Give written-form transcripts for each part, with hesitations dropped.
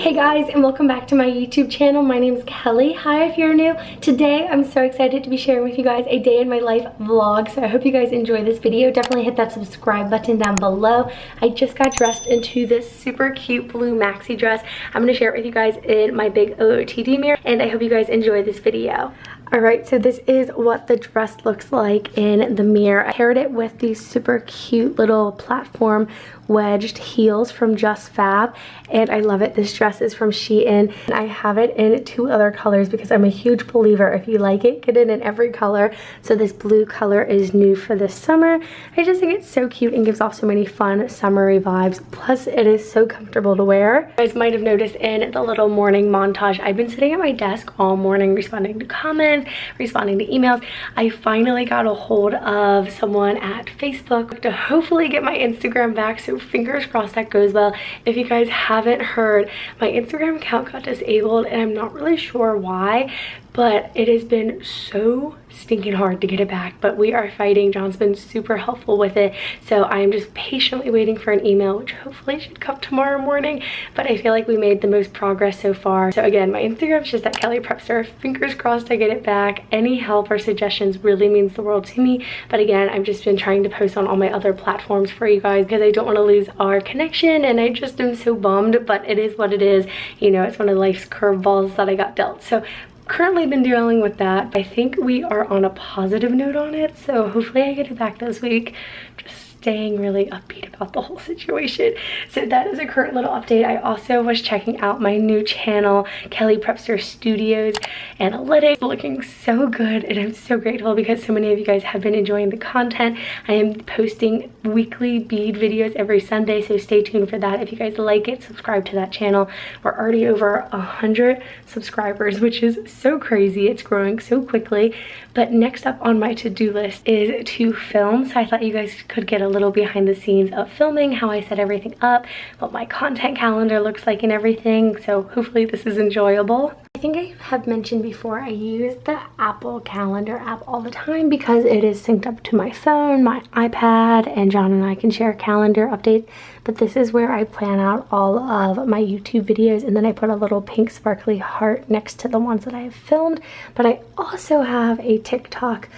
Hey guys, and welcome back to my YouTube channel. My name is Kelly. Hi if you're new. Today I'm so excited to be sharing with you guys a day in my life vlog, so I hope you guys enjoy this video. Definitely hit that subscribe button down below. I just got dressed into this super cute blue maxi dress. I'm going to share it with you guys in my big OOTD mirror, and I hope you guys enjoy this video. Alright, so this is what the dress looks like in the mirror. I paired it with these super cute little platform wedged heels from Just Fab, and I love it. This dress is from Shein, and I have it in 2 other colors because I'm a huge believer. If you like it, get it in every color. So this blue color is new for this summer. I just think it's so cute and gives off so many fun summery vibes. Plus, it is so comfortable to wear. You guys might have noticed in the little morning montage, I've been sitting at my desk all morning responding to comments, responding to emails. I finally got a hold of someone at Facebook to hopefully get my Instagram back, so fingers crossed that goes well. If you guys haven't heard, my Instagram account got disabled and I'm not really sure why, but it has been so stinking hard to get it back, but we are fighting. John's been super helpful with it, so I am just patiently waiting for an email, which hopefully should come tomorrow morning, but I feel like we made the most progress so far. So again, my Instagram is just at Kellyprepster. Fingers crossed I get it back. Any help or suggestions really means the world to me, but again, I've just been trying to post on all my other platforms for you guys because I don't want to lose our connection, and I just am so bummed, but it is what it is. You know, it's one of life's curveballs that I got dealt. So currently been dealing with that. I think we are on a positive note on it, so hopefully I get it back this week. Just staying really upbeat about the whole situation. So that is a current little update. I also was checking out my new channel, Kellyprepster Studios Analytics, looking so good, and I'm so grateful because so many of you guys have been enjoying the content. I am posting weekly bead videos every Sunday, so stay tuned for that. If you guys like it, subscribe to that channel. We're already over 100 subscribers, which is so crazy. It's growing so quickly. But next up on my to-do list is to film, so I thought you guys could get a little behind the scenes of filming, how I set everything up, what my content calendar looks like and everything, so hopefully this is enjoyable. I think I have mentioned before, I use the Apple Calendar app all the time because it is synced up to my phone, my iPad, and John and I can share calendar updates. But this is where I plan out all of my YouTube videos, and then I put a little pink sparkly heart next to the ones that I have filmed. But I also have a TikTok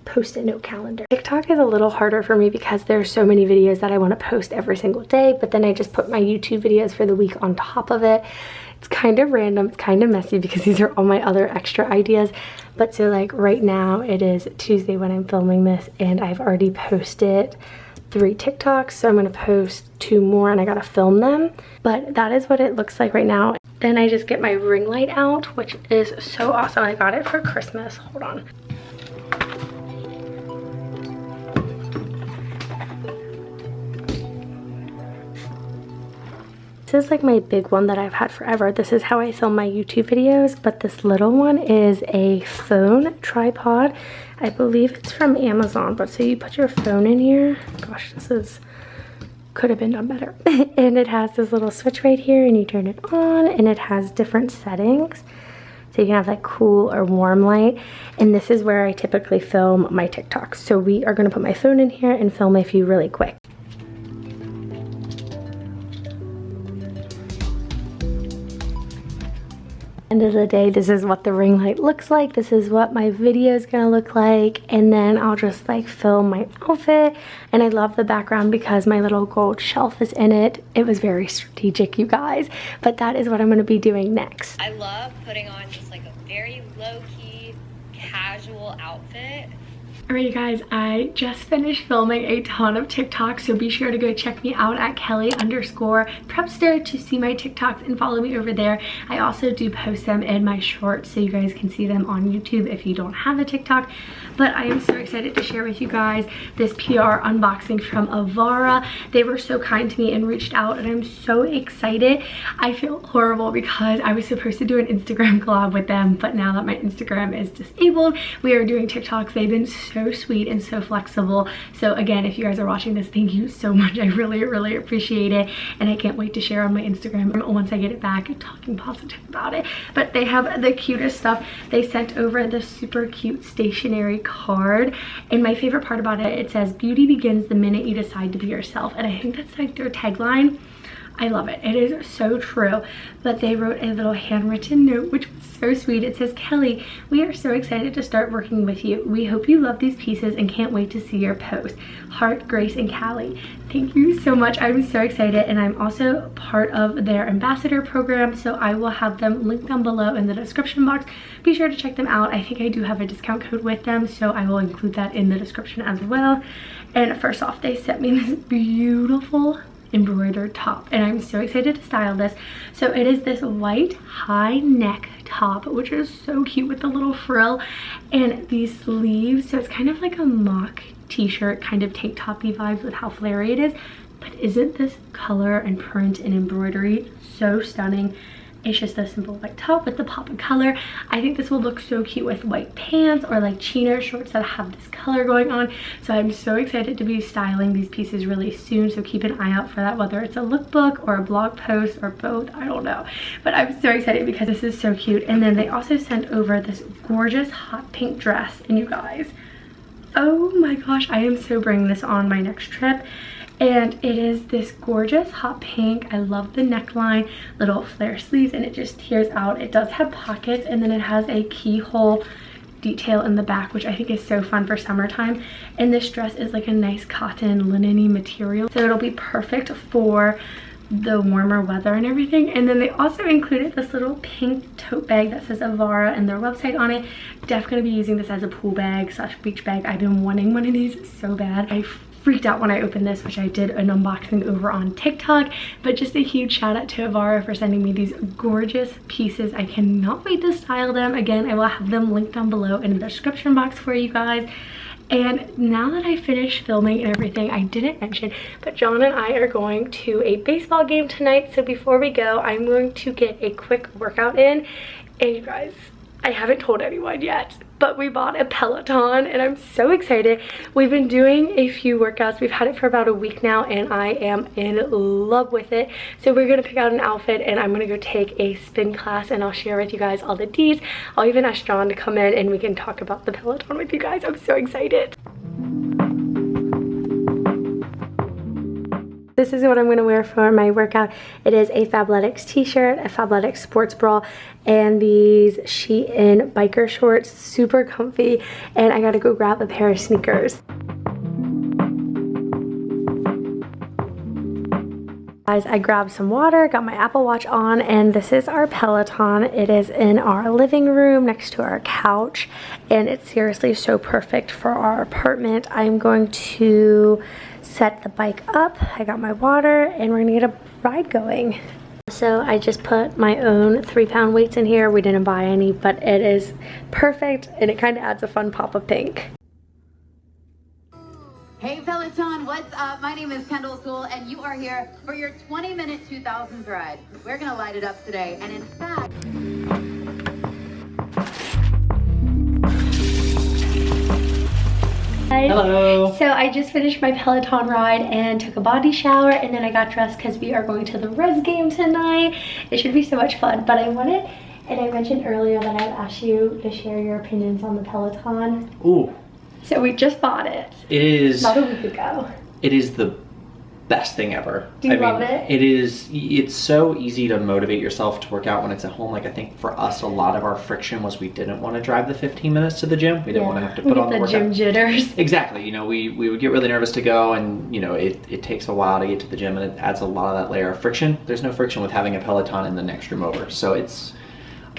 post-it note calendar. TikTok is a little harder for me because there's so many videos that I want to post every single day, but then I just put my YouTube videos for the week on top of it. It's kind of random, it's kind of messy because these are all my other extra ideas. But so like right now it is Tuesday when I'm filming this, and I've already posted 3 TikToks, so I'm gonna post 2 more and I gotta film them. But that is what it looks like right now. Then I just get my ring light out, which is so awesome. I got it for Christmas. Hold on. This is like my big one that I've had forever. This is how I film my YouTube videos, but this little one is a phone tripod. I believe it's from Amazon, but so you put your phone in here. Gosh, could have been done better. And it has this little switch right here, and you turn it on, and it has different settings. So you can have like cool or warm light, and this is where I typically film my TikToks. So we are gonna put my phone in here and film a few really quick. End of the day, this is what the ring light looks like. This is what my video is gonna look like, and then I'll just like film my outfit. And I love the background because my little gold shelf is in it. It was very strategic, you guys, but that is what I'm gonna be doing next. I love putting on just like a very low-key casual outfit. Alright guys, I just finished filming a ton of TikToks, so be sure to go check me out at Kelly_Prepster to see my TikToks and follow me over there. I also do post them in my shorts so you guys can see them on YouTube if you don't have a TikTok. But I am so excited to share with you guys this PR unboxing from Avara. They were so kind to me and reached out, and I'm so excited. I feel horrible because I was supposed to do an Instagram collab with them, but now that my Instagram is disabled, we are doing TikToks. They've been so sweet and so flexible. So again, if you guys are watching this, thank you so much. I really appreciate it, and I can't wait to share on my Instagram once I get it back, talking positive about it. But they have the cutest stuff. They sent over this super cute stationery card, and my favorite part about it, it says beauty begins the minute you decide to be yourself, and I think that's like their tagline. I love it. It is so true. But they wrote a little handwritten note, which was so sweet. It says, Kelly, we are so excited to start working with you. We hope you love these pieces and can't wait to see your post. Heart, Grace, and Callie. Thank you so much. I'm so excited, and I'm also part of their ambassador program, so I will have them linked down below in the description box. Be sure to check them out. I think I do have a discount code with them, so I will include that in the description as well. And first off, they sent me this beautiful embroidered top, and I'm so excited to style this. So it is this white high neck top, which is so cute with the little frill and these sleeves. So it's kind of like a mock t-shirt, kind of tank toppy vibes with how flary it is. But isn't this color and print and embroidery so stunning? It's just a simple white top with the pop of color. I think this will look so cute with white pants or like chino shorts that have this color going on. So I'm so excited to be styling these pieces really soon. So keep an eye out for that, whether it's a lookbook or a blog post or both, I don't know. But I'm so excited because this is so cute. And then they also sent over this gorgeous hot pink dress. And you guys, oh my gosh, I am so bringing this on my next trip. And it is this gorgeous hot pink. I love the neckline, little flare sleeves, and it just tears out. It does have pockets, and then it has a keyhole detail in the back, which I think is so fun for summertime. And this dress is like a nice cotton linen-y material, so it'll be perfect for the warmer weather and everything. And then they also included this little pink tote bag that says Avara and their website on it. Definitely gonna be using this as a pool bag slash beach bag. I've been wanting one of these so bad. I freaked out when I opened this, which I did an unboxing over on TikTok. But just a huge shout out to Avara for sending me these gorgeous pieces. I cannot wait to style them. Again, I will have them linked down below in the description box for you guys. And now that I finished filming and everything, I didn't mention, but John and I are going to a baseball game tonight. So before we go, I'm going to get a quick workout in. And you guys, I haven't told anyone yet, but we bought a Peloton and I'm so excited. We've been doing a few workouts. We've had it for about a week now and I am in love with it. So we're gonna pick out an outfit and I'm gonna go take a spin class, and I'll share with you guys all the deets. I'll even ask John to come in and we can talk about the Peloton with you guys. I'm so excited. This is what I'm going to wear for my workout. It is a Fabletics t-shirt, a Fabletics sports bra, and these Shein biker shorts. Super comfy, and I got to go grab a pair of sneakers. Guys, I grabbed some water, got my Apple Watch on, and this is our Peloton. It is in our living room next to our couch, and it's seriously so perfect for our apartment. I'm going to set the bike up. I got my water and we're gonna get a ride going. So I just put my own 3-pound weights in here. We didn't buy any, but it is perfect and it kind of adds a fun pop of pink. Hey Peloton, what's up? My name is Kendall Toole and you are here for your 20-minute 2000s ride. We're gonna light it up today, and in fact, hello. So I just finished my Peloton ride and took a body shower, and then I got dressed because we are going to the Reds game tonight. It should be so much fun. But I wanted, and I mentioned earlier that I'd ask you to share your opinions on the Peloton. Ooh. So we just bought it. It is about a week ago. It is the best thing ever. Do you love it? It's so easy to motivate yourself to work out when it's at home. Like, I think for us, a lot of our friction was we didn't want to drive the 15 minutes to the gym. We didn't want to have to put on the workout. Gym jitters. Exactly. You know, we would get really nervous to go, and you know, it takes a while to get to the gym, and it adds a lot of that layer of friction. There's no friction with having a Peloton in the next room over. So it's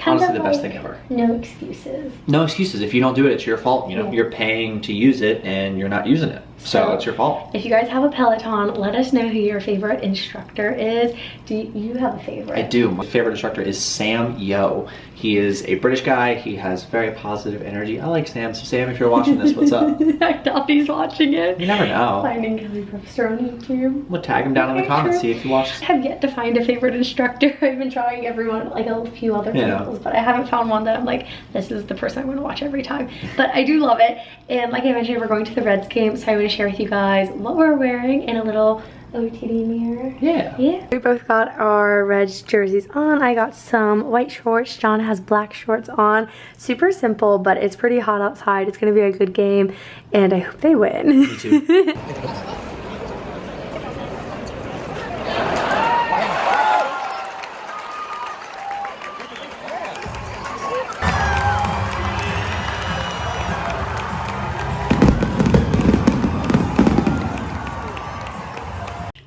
honestly the best thing ever. No excuses. No excuses. If you don't do it, it's your fault. You know, you're paying to use it and you're not using it. So it's your fault. If you guys have a Peloton, let us know who your favorite instructor is. Do you have a favorite? I do. My favorite instructor is Sam Yo. He is a British guy. He has very positive energy. I like Sam. So Sam, if you're watching this, what's up? I doubt he's watching it. You never know. Finding Kellyprepster on YouTube. We'll tag him down in the comments, see if he watches. I have yet to find a favorite instructor. I've been trying everyone, like a few other people, but I haven't found one that I'm like, this is the person I'm going to watch every time. But I do love it. And like I mentioned, we're going to the Reds game, so I want to share with you guys what we're wearing in a little OTD mirror. Yeah. We both got our Reds jerseys on. I got some white shorts. John has black shorts on. Super simple, but it's pretty hot outside. It's going to be a good game, and I hope they win. Me too.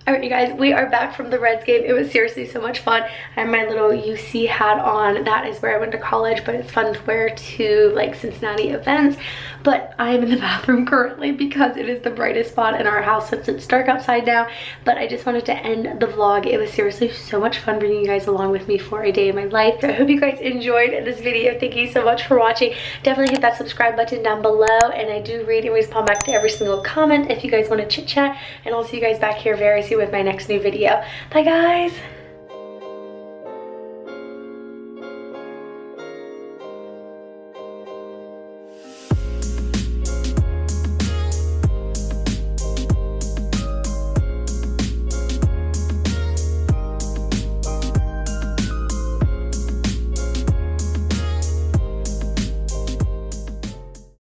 Alright you guys, we are back from the Reds game. It was seriously so much fun. I have my little UC hat on. That is where I went to college, but it's fun to wear to like Cincinnati events. But I am in the bathroom currently because it is the brightest spot in our house since it's dark outside now. But I just wanted to end the vlog. It was seriously so much fun bringing you guys along with me for a day in my life. So I hope you guys enjoyed this video. Thank you so much for watching. Definitely hit that subscribe button down below, and I do read and respond back to every single comment if you guys want to chit chat, and I'll see you guys back here very soon with my next new video. Bye guys.